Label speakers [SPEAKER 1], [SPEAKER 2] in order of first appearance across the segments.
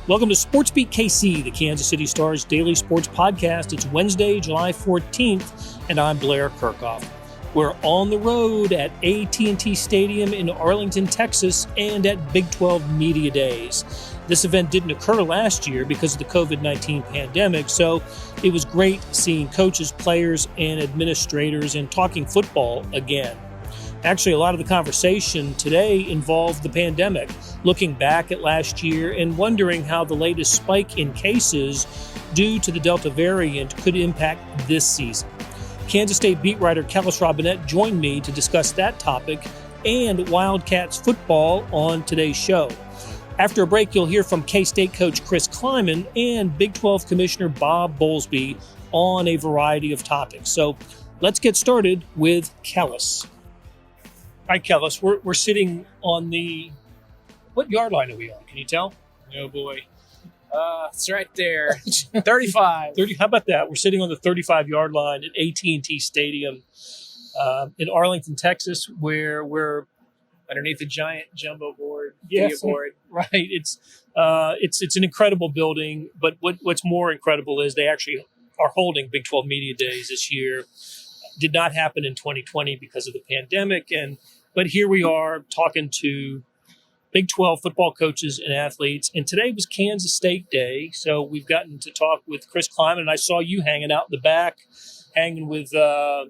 [SPEAKER 1] Welcome to SportsBeat KC, the Kansas City Star's daily sports podcast. It's Wednesday, July 14th, and I'm Blair Kirchhoff. We're on the road at AT&T Stadium in Arlington, Texas, and at Big 12 Media Days. This event didn't occur last year because of the COVID-19 pandemic, so it was great seeing coaches, players, and administrators and talking football again. Actually, a lot of the conversation today involved the pandemic, looking back at last year and wondering how the latest spike in cases due to the Delta variant could impact this season. Kansas State beat writer Kellis Robinett joined me to discuss that topic and Wildcats football on today's show. After a break, you'll hear from K-State coach Chris Klieman and Big 12 Commissioner Bob Bowlsby on a variety of topics. So let's get started with Kellis. All right, Kellis, we're sitting on what yard line are we on? Can you tell?
[SPEAKER 2] Oh, boy. It's right there. 35.
[SPEAKER 1] 30. How about that? We're sitting on the 35-yard line at AT&T Stadium in Arlington, Texas, where we're
[SPEAKER 2] Underneath the giant jumbo board,
[SPEAKER 1] yes,
[SPEAKER 2] board.
[SPEAKER 1] Right. It's an incredible building, but what's more incredible is they actually are holding Big 12 Media Days this year. Did not happen in 2020 because of the pandemic, but here we are talking to Big 12 football coaches and athletes. And today was Kansas State Day, so we've gotten to talk with Chris Klieman. And I saw you hanging out in the back, hanging with McPherson,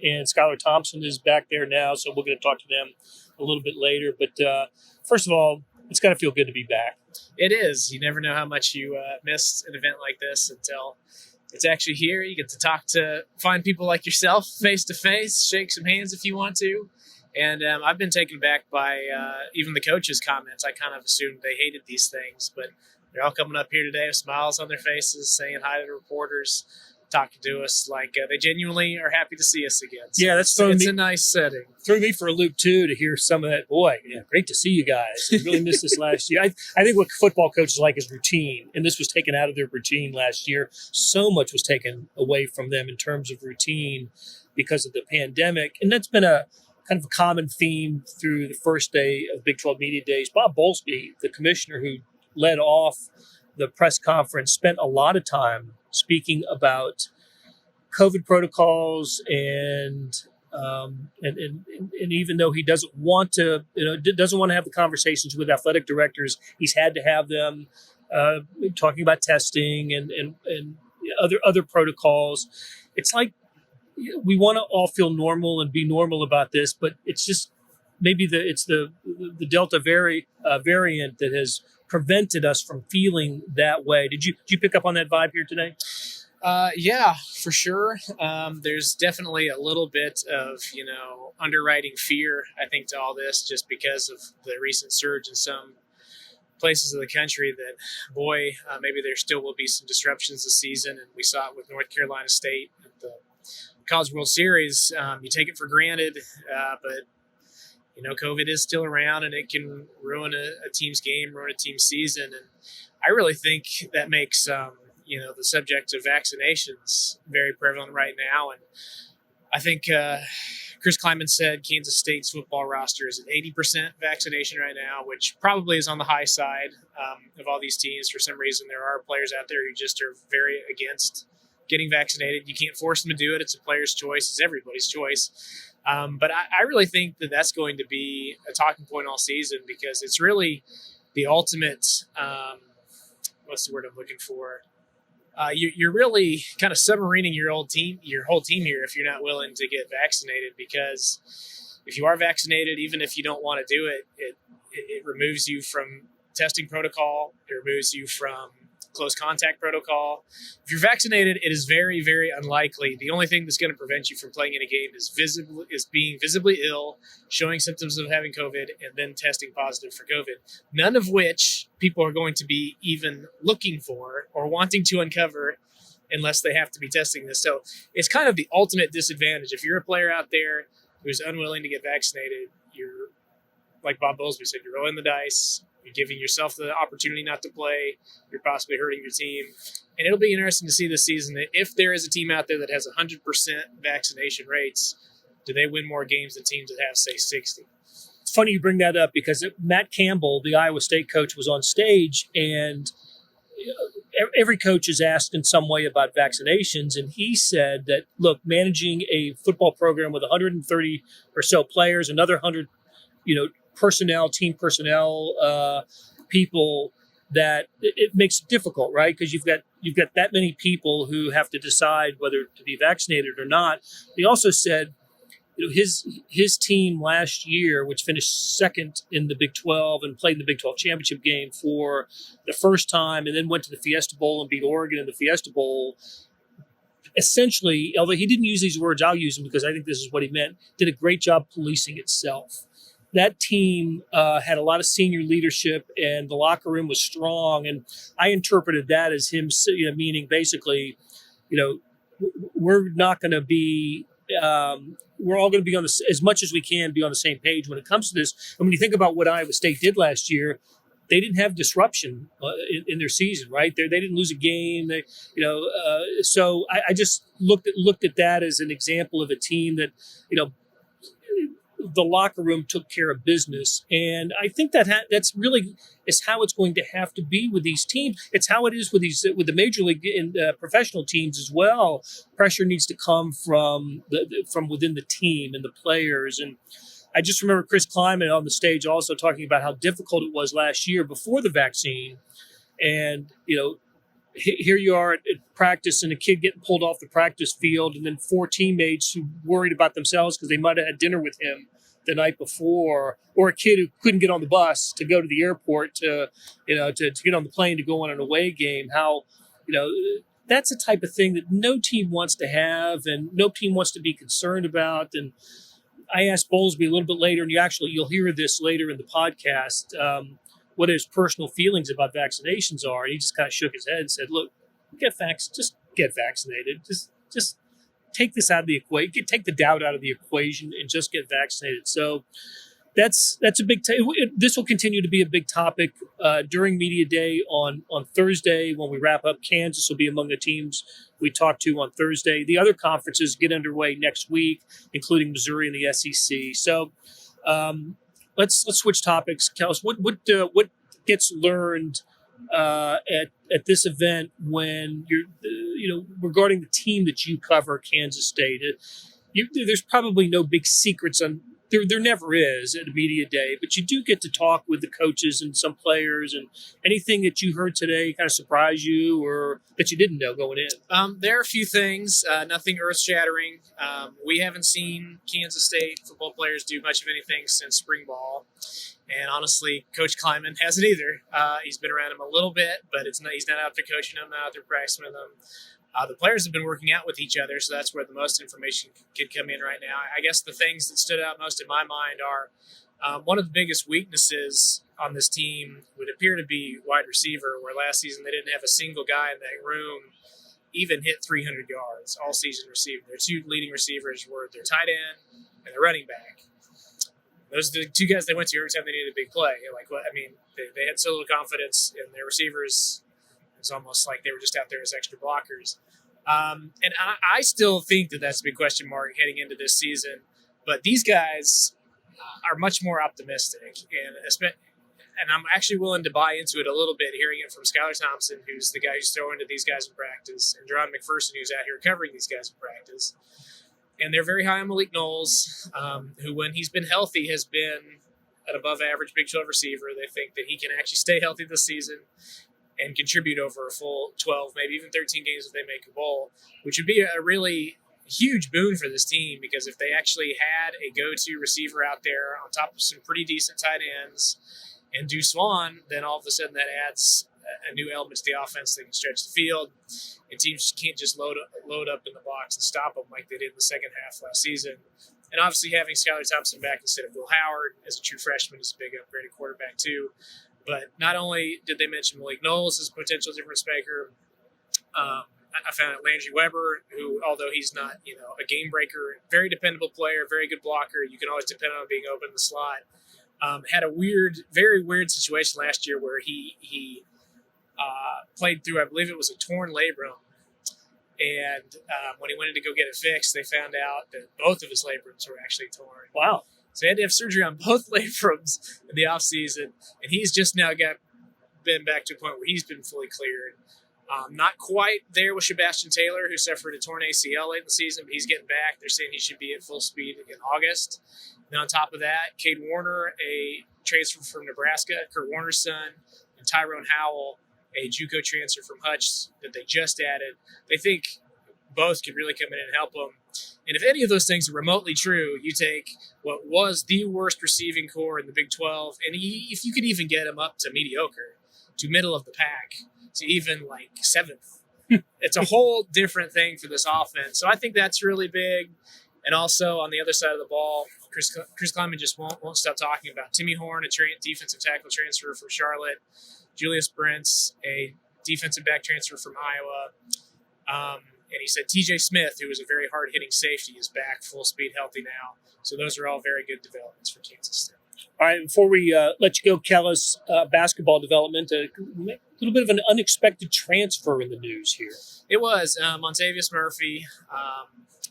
[SPEAKER 1] and Skylar Thompson is back there now, so we're going to talk to them a little bit later. But first of all, it's got to feel good to be back.
[SPEAKER 2] It is. You never know how much you missed an event like this until it's actually here. You get to find people like yourself face to face, shake some hands if you want to. And I've been taken back by even the coaches' comments. I kind of assumed they hated these things, but they're all coming up here today with smiles on their faces, saying hi to the reporters, talking to us like they genuinely are happy to see us again. So
[SPEAKER 1] yeah, it's
[SPEAKER 2] a nice setting.
[SPEAKER 1] Threw me for a loop, too, to hear some of that. Boy, yeah, great to see you guys. I really missed this last year. I think what football coaches like is routine, and this was taken out of their routine last year. So much was taken away from them in terms of routine because of the pandemic, and that's been a kind of a common theme through the first day of Big 12 Media Days. Bob Bowlsby, the commissioner who led off the press conference, spent a lot of time speaking about COVID protocols and even though he doesn't want to have the conversations with athletic directors, he's had to have them talking about testing and other protocols. It's like we want to all feel normal and be normal about this, but it's just maybe it's the Delta variant that has prevented us from feeling that way. Did you pick up on that vibe here today?
[SPEAKER 2] Yeah, for sure. There's definitely a little bit of, underwriting fear, I think, to all this, just because of the recent surge in some places of the country that, maybe there still will be some disruptions this season. And we saw it with North Carolina State at the College World Series. You take it for granted, but COVID is still around, and it can ruin a team's game, ruin a team's season. And I really think that makes, the subject of vaccinations very prevalent right now. And I think Chris Klieman said Kansas State's football roster is at 80% vaccination right now, which probably is on the high side of all these teams. For some reason, there are players out there who just are very against getting vaccinated. You can't force them to do it. It's a player's choice. It's everybody's choice. But I really think that that's going to be a talking point all season, because it's really the ultimate, what's the word I'm looking for? You're really kind of submarining your whole team here if you're not willing to get vaccinated, because if you are vaccinated, even if you don't want to do it, it removes you from testing protocol. It removes you from close contact protocol. If you're vaccinated, it is very, very unlikely. The only thing that's going to prevent you from playing in a game is being visibly ill, showing symptoms of having COVID, and then testing positive for COVID. None of which people are going to be even looking for or wanting to uncover unless they have to be testing this. So it's kind of the ultimate disadvantage. If you're a player out there who's unwilling to get vaccinated, you're, like Bob Bowlsby said, you're rolling the dice. You're giving yourself the opportunity not to play. You're possibly hurting your team. And it'll be interesting to see this season that if there is a team out there that has 100% vaccination rates, do they win more games than teams that have, say, 60?
[SPEAKER 1] funny you bring that up because Matt Campbell, the Iowa State coach, was on stage, and every coach is asked in some way about vaccinations. And he said that, look, managing a football program with 130 or so players, another 100, team personnel, people, that it makes it difficult, right? Because you've got that many people who have to decide whether to be vaccinated or not. He also said, his team last year, which finished second in the Big 12 and played in the Big 12 championship game for the first time, and then went to the Fiesta Bowl and beat Oregon in the Fiesta Bowl, essentially, although he didn't use these words, I'll use them because I think this is what he meant, did a great job policing itself. That team had a lot of senior leadership, and the locker room was strong. And I interpreted that as him meaning basically, we're not going to be we're all going to be on as much as we can be on the same page when it comes to this. And when you think about what Iowa State did last year, they didn't have disruption in their season, right? They didn't lose a game. So I just looked at that as an example of a team that, the locker room took care of business. And I think that's really is how it's going to have to be with these teams. It's how it is with the major league and professional teams as well. Pressure needs to come from within the team and the players. And I just remember Chris Klieman on the stage also talking about how difficult it was last year before the vaccine. And, here you are at practice and a kid getting pulled off the practice field, and then 4 teammates who worried about themselves because they might have had dinner with him the night before, or a kid who couldn't get on the bus to go to the airport to get on the plane to go on an away game. How, that's the type of thing that no team wants to have and no team wants to be concerned about. And I asked Bowlsby a little bit later, and you'll hear this later in the podcast, what his personal feelings about vaccinations are. And he just kind of shook his head and said, look, just get vaccinated. Just take this out of the equation, take the doubt out of the equation and just get vaccinated. So that's a big, this will continue to be a big topic during Media Day on Thursday. When we wrap up, Kansas will be among the teams we talk to on Thursday. The other conferences get underway next week, including Missouri and the SEC. So, let's switch topics. Kellis, what gets learned at this event when you're regarding the team that you cover, Kansas State? There's probably no big secrets on. There never is at a media day, but you do get to talk with the coaches and some players. And anything that you heard today kind of surprised you or that you didn't know going in?
[SPEAKER 2] There are a few things, nothing earth-shattering. We haven't seen Kansas State football players do much of anything since spring ball. And honestly, Coach Klieman hasn't either. He's been around him a little bit, but he's not out there coaching them, not out there practicing with them. The players have been working out with each other, so that's where the most information could come in right now. I guess the things that stood out most in my mind are one of the biggest weaknesses on this team would appear to be wide receiver, where last season they didn't have a single guy in that room even hit 300 yards all season receiving. Their 2 leading receivers were their tight end and their running back. Those are the 2 guys they went to every time they needed a big play. They had so little confidence in their receivers. It's almost like they were just out there as extra blockers. And I still think that that's a big question mark heading into this season. But these guys are much more optimistic. And I'm actually willing to buy into it a little bit, hearing it from Skylar Thompson, who's the guy who's throwing to these guys in practice, and Jerron McPherson, who's out here covering these guys in practice. And they're very high on Malik Knowles, who, when he's been healthy, has been an above-average Big 12 receiver. They think that he can actually stay healthy this season and contribute over a full 12, maybe even 13 games if they make a bowl, which would be a really huge boon for this team, because if they actually had a go-to receiver out there on top of some pretty decent tight ends and Deuce Vaughn, then all of a sudden that adds a new element to the offense that can stretch the field, and teams can't just load up in the box and stop them like they did in the second half last season. And obviously having Skylar Thompson back instead of Will Howard as a true freshman is a big upgrade at quarterback too. But not only did they mention Malik Knowles as a potential difference maker, I found out Landry Weber, who, although he's not a game breaker, very dependable player, very good blocker, you can always depend on him being open in the slot, had a very weird situation last year where he played through, I believe it was a torn labrum. And when he went in to go get it fixed, they found out that both of his labrums were actually torn.
[SPEAKER 1] Wow.
[SPEAKER 2] So he had to have surgery on both labrums in the offseason, and he's just now been back to a point where he's been fully cleared. Not quite there with Sebastian Taylor, who suffered a torn ACL late in the season, but he's getting back. They're saying he should be at full speed in August. And on top of that, Cade Warner, a transfer from Nebraska, Kurt Warner's son, and Tyrone Howell, a JUCO transfer from Hutch that they just added. They think both could really come in and help them. And if any of those things are remotely true, you take what was the worst receiving core in the Big 12, and if you could even get them up to mediocre, to middle of the pack, to even like seventh, it's a whole different thing for this offense. So I think that's really big. And also on the other side of the ball, Chris Klieman just won't stop talking about Timmy Horn, a defensive tackle transfer from Charlotte, Julius Brents, a defensive back transfer from Iowa. And he said TJ Smith, who was a very hard-hitting safety, is back full speed, healthy now. So those are all very good developments for Kansas State.
[SPEAKER 1] All right, before we let you go, Kellis, basketball development, a little bit of an unexpected transfer in the news here.
[SPEAKER 2] It was Montavious Murphy,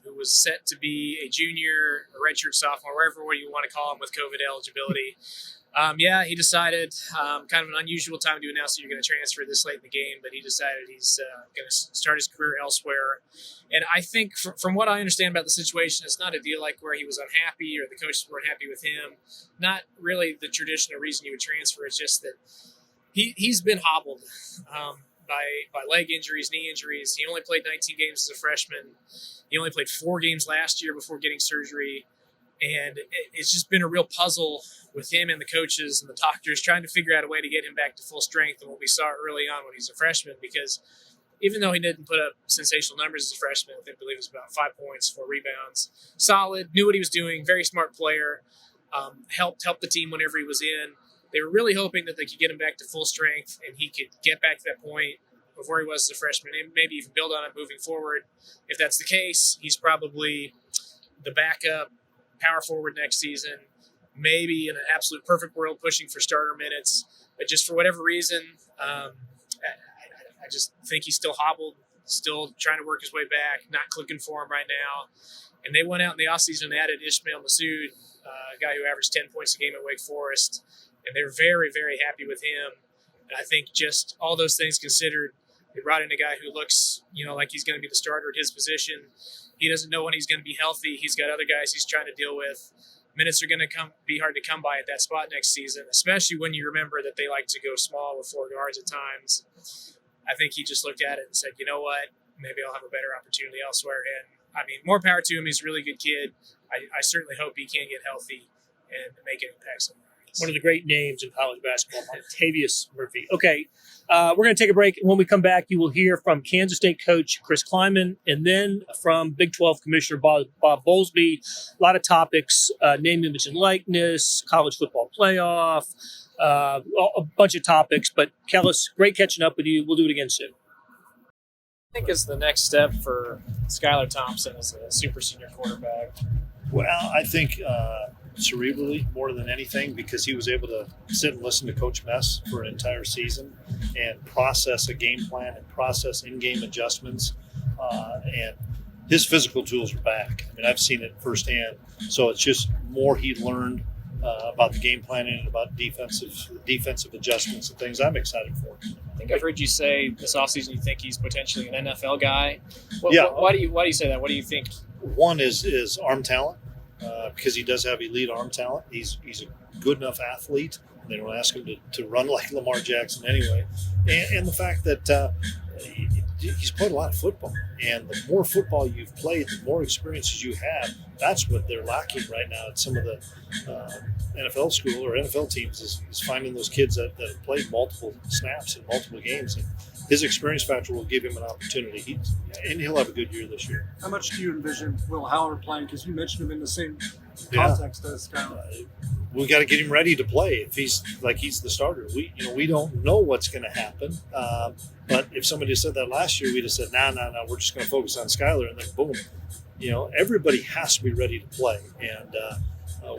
[SPEAKER 2] who was set to be a junior, a redshirt sophomore, wherever you want to call him with COVID eligibility. He decided, kind of an unusual time to announce that you're going to transfer this late in the game, but he decided he's going to start his career elsewhere. And I think from what I understand about the situation, it's not a deal like where he was unhappy or the coaches weren't happy with him. Not really the traditional reason you would transfer. It's just that he's been hobbled by leg injuries, knee injuries. He only played 19 games as a freshman. He only played 4 games last year before getting surgery. And it's just been a real puzzle with him and the coaches and the doctors trying to figure out a way to get him back to full strength and what we saw early on when he's a freshman, because even though he didn't put up sensational numbers as a freshman, I believe it was about 5 points, 4 rebounds, solid, knew what he was doing, very smart player, helped the team whenever he was in. They were really hoping that they could get him back to full strength and he could get back to that point of where he was as a freshman and maybe even build on it moving forward. If that's the case, he's probably the backup power forward next season, maybe in an absolute perfect world pushing for starter minutes. But just for whatever reason, I just think he's still hobbled, still trying to work his way back, not clicking for him right now. And they went out in the offseason and added Ishmael Massoud, a guy who averaged 10 points a game at Wake Forest. And they're very, very happy with him. And I think just all those things considered, they brought in a guy who looks, like he's going to be the starter at his position. He doesn't know when he's going to be healthy. He's got other guys he's trying to deal with. Minutes are going to be hard to come by at that spot next season, especially when you remember that they like to go small with 4 guards at times. I think he just looked at it and said, you know what, maybe I'll have a better opportunity elsewhere. And, more power to him. He's a really good kid. I certainly hope he can get healthy and make an impact somewhere.
[SPEAKER 1] One of the great names in college basketball, Montavious Murphy. Okay, we're going to take a break. When we come back, you will hear from Kansas State coach Chris Klieman and then from Big 12 Commissioner Bob Bowlsby. A lot of topics, name, image, and likeness, college football playoff, a bunch of topics. But, Kellis, great catching up with you. We'll do it again soon.
[SPEAKER 2] I think is the next step for Skylar Thompson as a super senior quarterback?
[SPEAKER 3] Well, I think cerebrally more than anything, because he was able to sit and listen to Coach Mess for an entire season and process a game plan and process in-game adjustments. And his physical tools are back. I've seen it firsthand. So it's just more he learned about the game planning and about defensive adjustments and things. I'm excited for him.
[SPEAKER 2] I think I've heard you say this offseason you think he's potentially an NFL guy.
[SPEAKER 3] Yeah.
[SPEAKER 2] Why do you say that? What do you think?
[SPEAKER 3] One is arm talent, because he does have elite arm talent. He's a good enough athlete. They don't ask him to run like Lamar Jackson anyway. And the fact that he's played a lot of football. And the more football you've played, the more experiences you have. That's what they're lacking right now at some of the NFL school or NFL teams is finding those kids that have played multiple snaps in multiple games. And his experience factor will give him an opportunity. And he'll have a good year this year.
[SPEAKER 4] How much do you envision Will Howard playing? Because you mentioned him in the same context as Skylar.
[SPEAKER 3] We got to get him ready to play. If he's the starter, we don't know what's going to happen. But if somebody said that last year, we'd have said, no, we're just going to focus on Skylar, and then boom, everybody has to be ready to play. And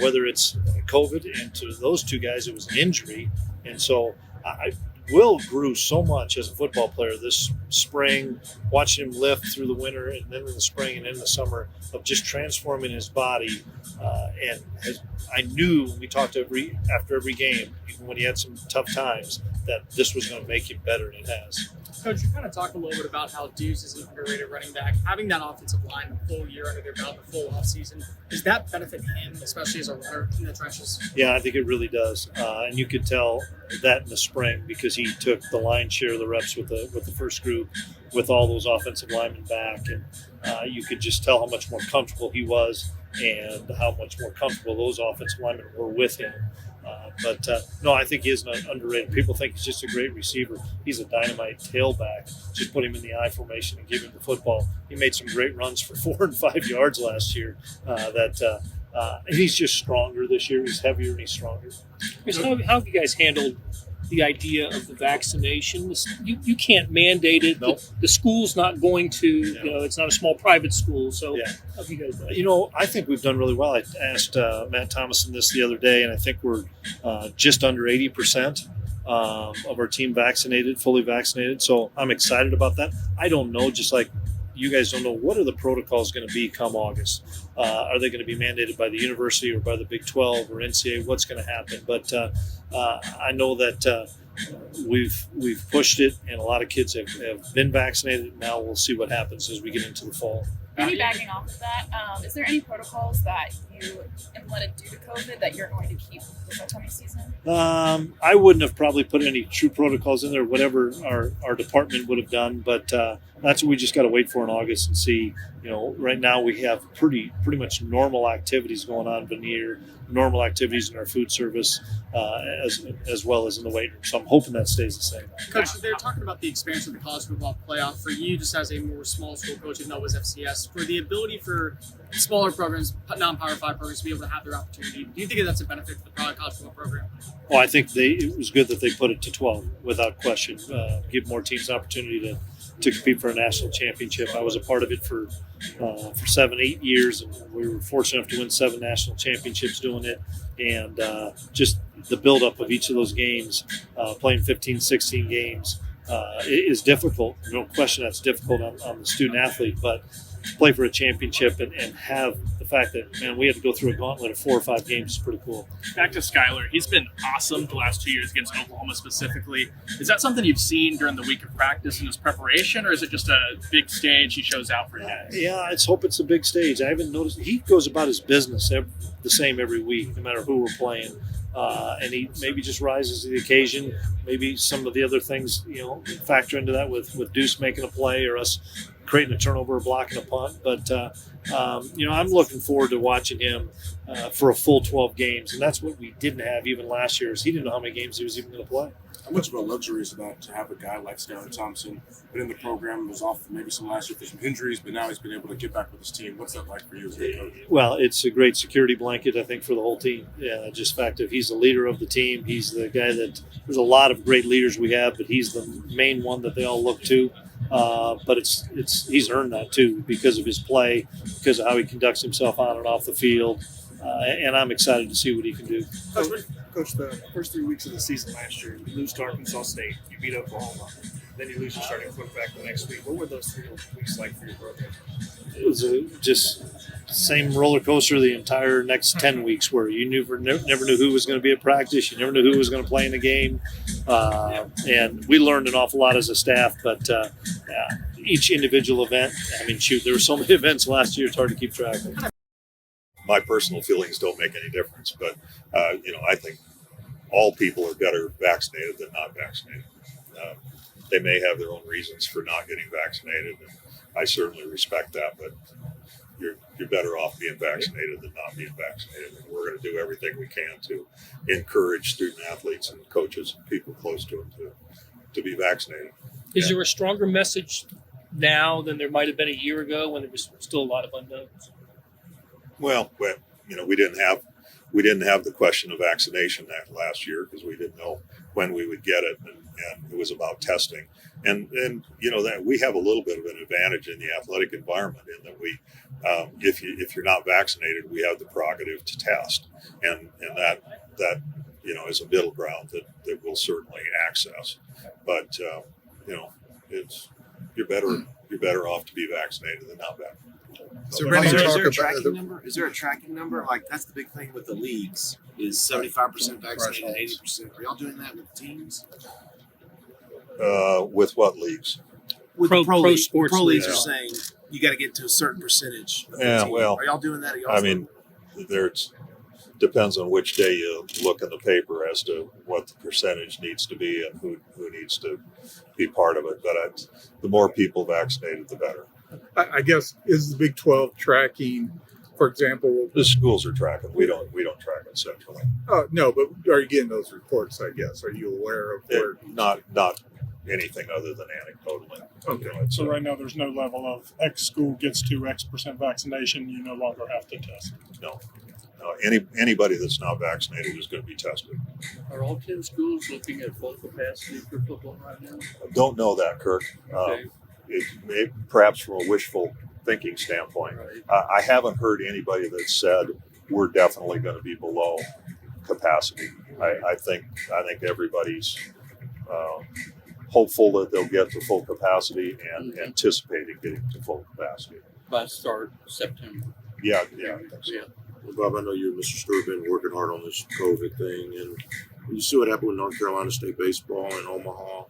[SPEAKER 3] whether it's COVID, and to those two guys, it was an injury, and so Will grew so much as a football player this spring, watching him lift through the winter and then in the spring and in the summer of just transforming his body. I knew we talked after every game, even when he had some tough times, that this was going to make him better, and it has.
[SPEAKER 5] Coach, you kind of talked a little bit about how Deuce is an underrated running back. Having that offensive line a full year under their belt, the full offseason, does that benefit him, especially as a runner in the trenches?
[SPEAKER 3] Yeah, I think it really does. And you could tell that in the spring because he took the lion's share of the reps with the first group with all those offensive linemen back. And you could just tell how much more comfortable he was and how much more comfortable those offensive linemen were with him. No, I think he is underrated. People think he's just a great receiver. He's a dynamite tailback. Just put him in the I formation and give him the football. He made some great runs for 4 and 5 yards last year. He's just stronger this year. He's heavier and he's stronger.
[SPEAKER 1] How have you guys handled the idea of the vaccination? You can't mandate it.
[SPEAKER 3] Nope.
[SPEAKER 1] The school's not going to. It's not a small private school. So
[SPEAKER 3] Yeah.
[SPEAKER 1] how have you guys done it?
[SPEAKER 3] I think we've done really well. I asked Matt Thomason this the other day, and I think we're just under 80% of our team fully vaccinated. So I'm excited about that. I don't know, just like you guys don't know, what are the protocols going to be come August? Are they going to be mandated by the university or by the Big 12 or NCAA? What's going to happen? But I know that we've pushed it, and a lot of kids have been vaccinated. Now we'll see what happens as we get into the fall.
[SPEAKER 6] Piggybacking off of that, is there any protocols that you implemented due to COVID that you're going to keep this upcoming season?
[SPEAKER 3] I wouldn't have probably put any true protocols in there, whatever our department would have done. But that's what we just got to wait for in August and see. Right now we have pretty much normal activities going on veneer, normal activities in our food service, as well as in the weight room. So I'm hoping that stays the same.
[SPEAKER 5] Coach, they're talking about the expansion of the college football playoff. For you, just as a more small school coach, even though it was FCS, for the ability for smaller programs, non-Power 5 programs, to be able to have their opportunity, do you think that's a benefit to the college football program?
[SPEAKER 3] Well, I think it was good that they put it to 12 without question. Give more teams an opportunity to compete for a national championship. I was a part of it for 7-8 years, and we were fortunate enough to win 7 national championships doing it. And just the buildup of each of those games, playing 15, 16 games, is difficult. No question that's difficult on the student athlete, but to play for a championship and have the fact that, man, we had to go through a gauntlet of 4 or 5 games is pretty cool.
[SPEAKER 7] Back to Skyler. He's been awesome the last 2 years against Oklahoma specifically. Is that something you've seen during the week of practice in his preparation, or is it just a big stage he shows out for you guys?
[SPEAKER 3] Yeah, let's hope it's a big stage. I haven't noticed. He goes about his business the same every week, no matter who we're playing. And he maybe just rises to the occasion. Maybe some of the other things, factor into that with Deuce making a play or us creating a turnover or blocking a punt. But, I'm looking forward to watching him for a full 12 games. And that's what we didn't have even last year, is he didn't know how many games he was even going to play.
[SPEAKER 8] How much of a luxury is that to have a guy like Skylar Thompson been in the program, was off maybe some last year for some injuries, but now he's been able to get back with his team? What's that like for you as a coach?
[SPEAKER 3] Well, it's a great security blanket, I think, for the whole team. Yeah, just the fact that he's the leader of the team. He's the guy that – there's a lot of great leaders we have, but he's the main one that they all look to. But he's earned that too because of his play, because of how he conducts himself on and off the field, and I'm excited to see what he can do.
[SPEAKER 9] Coach, the first 3 weeks of the season last year, you lose to Arkansas State, you beat Oklahoma, then you lose your starting quarterback the next week. What were those 3 weeks like for your program?
[SPEAKER 3] It was just same roller coaster the entire next 10 weeks, where you never knew who was going to be at practice. You never knew who was going to play in the game. And we learned an awful lot as a staff, but each individual event, there were so many events last year, it's hard to keep track of.
[SPEAKER 10] My personal feelings don't make any difference, but, I think all people are better vaccinated than not vaccinated. They may have their own reasons for not getting vaccinated, and I certainly respect that, but you're better off being vaccinated than not being vaccinated. And we're going to do everything we can to encourage student athletes and coaches and people close to them to be vaccinated.
[SPEAKER 1] Is there a stronger message now than there might have been a year ago when there was still a lot of unknowns?
[SPEAKER 10] Well, we didn't have the question of vaccination that last year because we didn't know when we would get it, and it was about testing. And that we have a little bit of an advantage in the athletic environment in that we, if you're not vaccinated, we have the prerogative to test, and that is a middle ground that we'll certainly access. But you're better off to be vaccinated than not vaccinated.
[SPEAKER 11] So,
[SPEAKER 12] Is
[SPEAKER 11] Brendan,
[SPEAKER 12] there
[SPEAKER 11] talk
[SPEAKER 12] a tracking
[SPEAKER 11] about
[SPEAKER 12] number? Is there a tracking number? Like, that's the big thing with the leagues is 75% vaccinated, 80%. Are y'all doing that with teams?
[SPEAKER 10] With what leagues?
[SPEAKER 12] With
[SPEAKER 1] Pro-
[SPEAKER 12] the pro,
[SPEAKER 1] pro
[SPEAKER 12] league.
[SPEAKER 1] sports
[SPEAKER 12] Pro leagues
[SPEAKER 10] leagues.
[SPEAKER 12] are saying you got to get to a certain percentage. of the
[SPEAKER 10] Yeah,
[SPEAKER 12] team.
[SPEAKER 10] well,
[SPEAKER 12] are y'all doing that? Are y'all
[SPEAKER 10] I mean, there's depends on which day you look in the paper as to what the percentage needs to be and who needs to be part of it. But the more people vaccinated, the better.
[SPEAKER 13] I guess is the Big 12 tracking, for example?
[SPEAKER 10] The schools are tracking. We don't track it centrally.
[SPEAKER 13] No, but are you getting those reports? I guess. Are you aware of where?
[SPEAKER 10] Not anything other than anecdotally.
[SPEAKER 13] Okay.
[SPEAKER 9] So right now, there's no level of X school gets to X% vaccination. You no longer have to test.
[SPEAKER 10] No. Anybody that's not vaccinated is going to be tested.
[SPEAKER 14] Are all 10 schools looking at full capacity for football right now?
[SPEAKER 10] I don't know that, Kirk.
[SPEAKER 14] Okay.
[SPEAKER 10] It may, perhaps from a wishful thinking standpoint.
[SPEAKER 14] Right.
[SPEAKER 10] I haven't heard anybody that said we're definitely going to be below capacity. I think everybody's hopeful that they'll get to full capacity and anticipating getting to full capacity.
[SPEAKER 14] By start September.
[SPEAKER 10] Yeah, I think so.
[SPEAKER 14] Yeah.
[SPEAKER 8] Well, Bob, I know you and Mr. Stewart have been working hard on this COVID thing, and you see what happened with North Carolina State baseball in Omaha.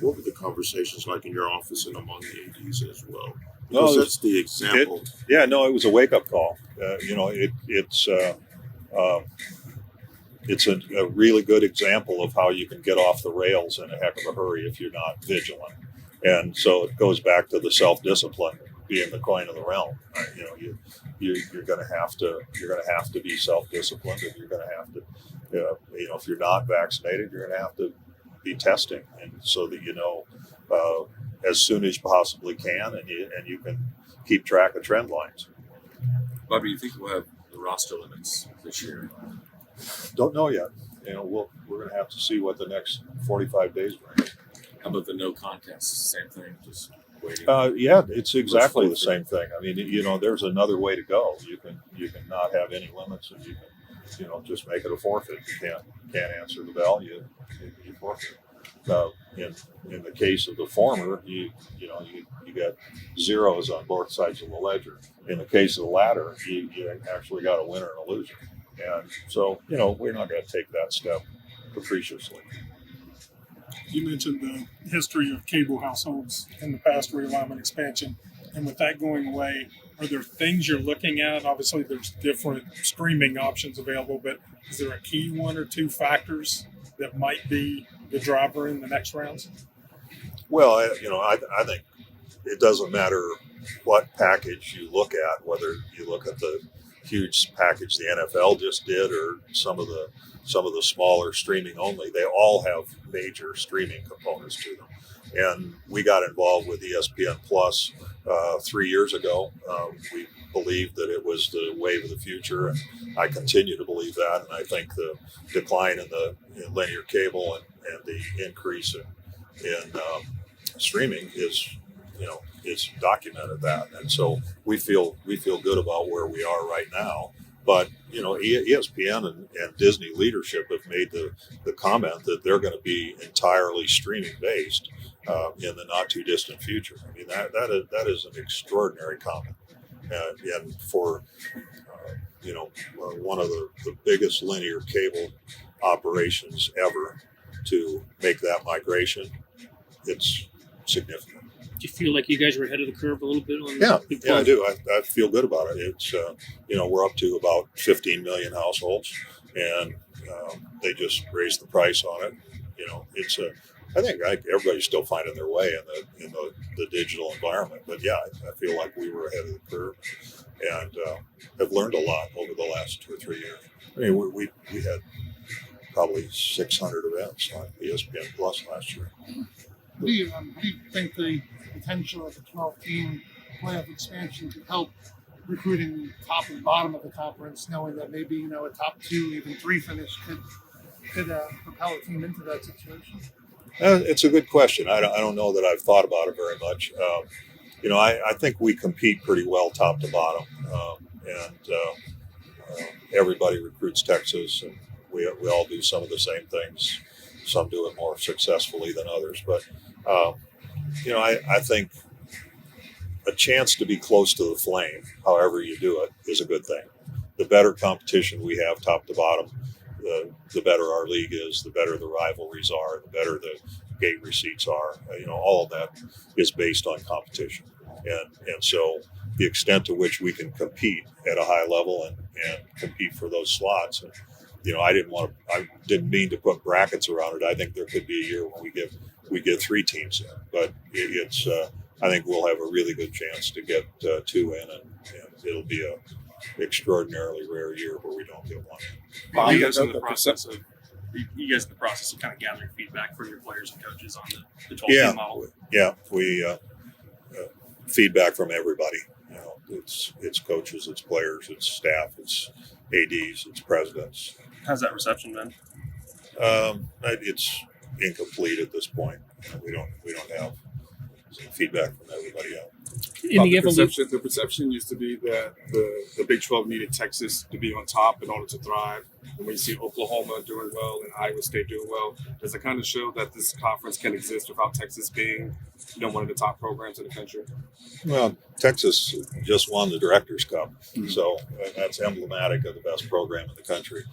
[SPEAKER 8] What were the conversations like in your office and among the ADs as well? Because that's the example.
[SPEAKER 10] It was a wake-up call. It's a really good example of how you can get off the rails in a heck of a hurry if you're not vigilant. And so it goes back to the self-discipline being the coin of the realm. You're going to have to be self-disciplined, and you're going to have to, if you're not vaccinated, you're going to have to be testing, and so that as soon as you possibly can, and you can keep track of trend lines.
[SPEAKER 15] Bob, do you think we'll have the roster limits this year?
[SPEAKER 10] Don't know yet. We're going to have to see what the next 45 days bring.
[SPEAKER 15] How about the no contest? Same thing, just waiting.
[SPEAKER 10] It's exactly the same thing. I mean, there's another way to go. You can not have any limits, and you can, just make it a forfeit. You can't answer the bell, you forfeit. In the case of the former, you got zeros on both sides of the ledger. In the case of the latter, you actually got a winner and a loser. And so, we're not going to take that step capriciously.
[SPEAKER 9] You mentioned the history of cable households in the past realignment expansion, and with that going away, are there things you're looking at? Obviously, there's different streaming options available, but is there a key one or two factors that might be the driver in the next rounds?
[SPEAKER 10] Well, I think it doesn't matter what package you look at, whether you look at the huge package the NFL just did or some of the smaller streaming only. They all have major streaming components to them. And we got involved with ESPN Plus 3 years ago. We believed that it was the wave of the future, and I continue to believe that. And I think the decline in the linear cable and the increase in streaming is documented that. And so we feel good about where we are right now. But, ESPN and Disney leadership have made the comment that they're going to be entirely streaming based in the not too distant future. I mean, that is an extraordinary comment. And for, one of the biggest linear cable operations ever to make that migration, it's significant.
[SPEAKER 1] Do you feel like you guys were ahead of the curve a little bit on
[SPEAKER 10] Yeah, I do. I feel good about it. It's, we're up to about 15 million households, and they just raised the price on it. I think everybody's still finding their way in the digital environment. But yeah, I feel like we were ahead of the curve and have learned a lot over the last 2 or 3 years. I mean, we had probably 600 events on ESPN Plus last year.
[SPEAKER 4] How do you think the potential of the 12-team playoff expansion could help recruiting top and bottom of the conference, knowing that maybe a top 2, even 3 finish could propel a team into that situation?
[SPEAKER 10] It's a good question. I don't know that I've thought about it very much. I think we compete pretty well top to bottom, and everybody recruits Texas, We all do some of the same things. Some do it more successfully than others. But, I think a chance to be close to the flame, however you do it, is a good thing. The better competition we have top to bottom, the better our league is, the better the rivalries are, the better the gate receipts are. All of that is based on competition. And so the extent to which we can compete at a high level and compete for those slots. And, I didn't mean to put brackets around it. I think there could be a year when we get 3 teams in, but I think we'll have a really good chance to get 2 in, and it'll be a extraordinarily rare year where we don't get 1 in.
[SPEAKER 7] Bob, you guys in the process of kind of gathering feedback from your players and coaches on the 12-team model?
[SPEAKER 10] Yeah, we feedback from everybody. It's coaches, it's players, it's staff, it's ADs, it's presidents.
[SPEAKER 7] How's that reception been?
[SPEAKER 10] It's incomplete at this point. We don't have feedback from everybody else.
[SPEAKER 11] The perception used to be that the Big 12 needed Texas to be on top in order to thrive. And when you see Oklahoma doing well and Iowa State doing well, does it kind of show that this conference can exist without Texas being, one of the top programs in the country?
[SPEAKER 10] Well, Texas just won the Directors' Cup, so that's emblematic of the best program in the country.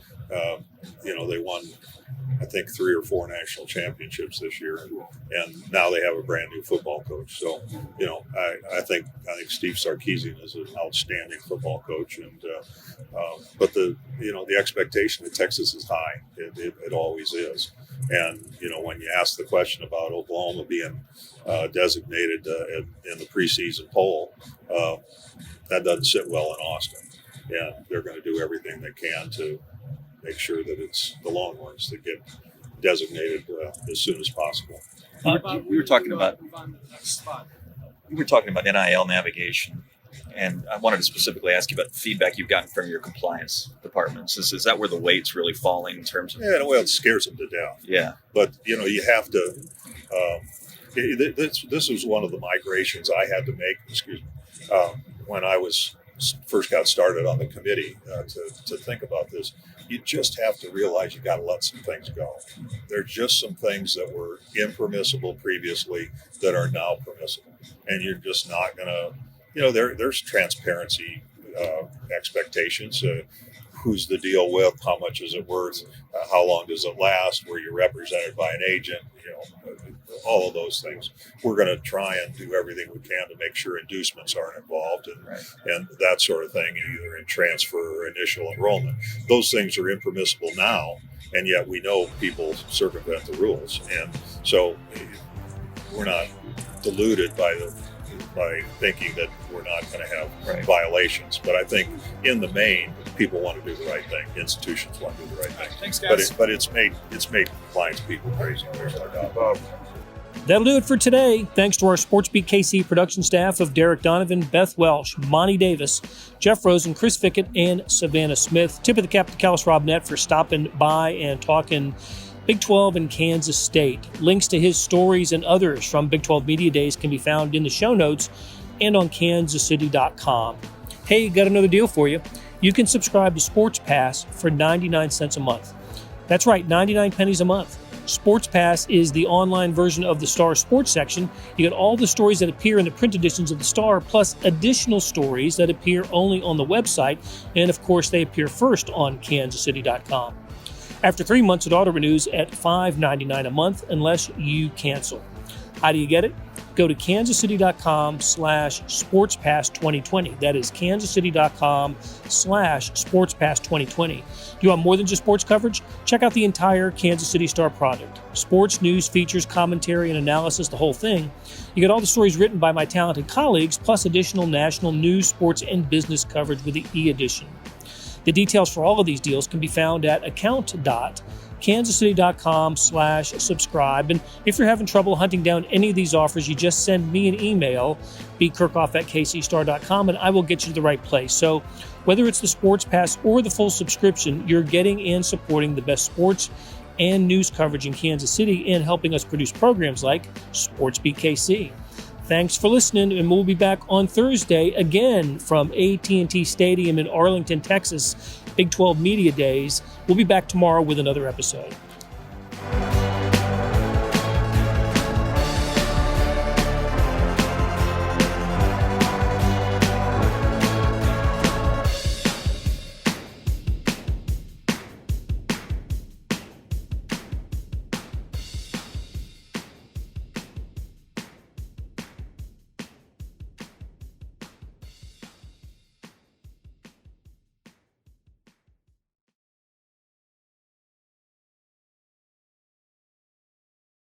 [SPEAKER 10] They won, I think, 3 or 4 national championships this year, and now they have a brand new football coach. So, I think Steve Sarkisian is an outstanding football coach, and but the expectation of Texas is high. It always is. And when you ask the question about Oklahoma being designated in the preseason poll, that doesn't sit well in Austin, and they're going to do everything they can to make sure that it's the Longhorns that get designated as soon as possible.
[SPEAKER 16] We were talking about NIL navigation, and I wanted to specifically ask you about feedback you've gotten from your compliance departments. Is that where the weight's really falling in terms of?
[SPEAKER 10] Yeah, well, it scares them to death.
[SPEAKER 16] Yeah,
[SPEAKER 10] but you have to. This was one of the migrations I had to make. When I first got started on the committee to think about this. You just have to realize you got to let some things go. There's just some things that were impermissible previously that are now permissible, and you're just not going to. There's transparency expectations. Who's the deal with? How much is it worth? How long does it last? Were you represented by an agent? All of those things. We're going to try and do everything we can to make sure inducements aren't involved and that sort of thing, either in transfer or initial enrollment. Those things are impermissible now, and yet we know people circumvent the rules. And so we're not deluded by thinking that we're not going to have violations. But I think in the main, people want to do the right thing. Institutions want to do the right thing.
[SPEAKER 5] Thanks, guys.
[SPEAKER 10] But it's made compliance people crazy. There's no doubt.
[SPEAKER 1] That'll do it for today. Thanks to our SportsBeat KC production staff of Derek Donovan, Beth Welsh, Monty Davis, Jeff Rosen, Chris Fickett, and Savannah Smith. Tip of the cap to Kellis Robinett for stopping by and talking Big 12 and Kansas State. Links to his stories and others from Big 12 Media Days can be found in the show notes and on kansascity.com. Hey, got another deal for you. You can subscribe to Sports Pass for 99 cents a month. That's right, 99 pennies a month. Sports Pass is the online version of the Star Sports section. You get all the stories that appear in the print editions of the Star, plus additional stories that appear only on the website, and of course they appear first on kansascity.com. After 3 months, it auto-renews at $5.99 a month unless you cancel. How do you get it? Go to kansascity.com/sportspass2020. That is kansascity.com/sportspass2020. Do you want more than just sports coverage? Check out the entire Kansas City Star product. Sports, news, features, commentary, and analysis, the whole thing. You get all the stories written by my talented colleagues, plus additional national news, sports, and business coverage with the e-edition. The details for all of these deals can be found at account.kansascity.com/subscribe. And if you're having trouble hunting down any of these offers, you just send me an email, bkirkhoff@kcstar.com, and I will get you to the right place. So whether it's the Sports Pass or the full subscription, you're getting and supporting the best sports and news coverage in Kansas City and helping us produce programs like SportsBeat KC. Thanks for listening, and we'll be back on Thursday again from AT&T Stadium in Arlington, Texas, Big 12 Media Days. We'll be back tomorrow with another episode.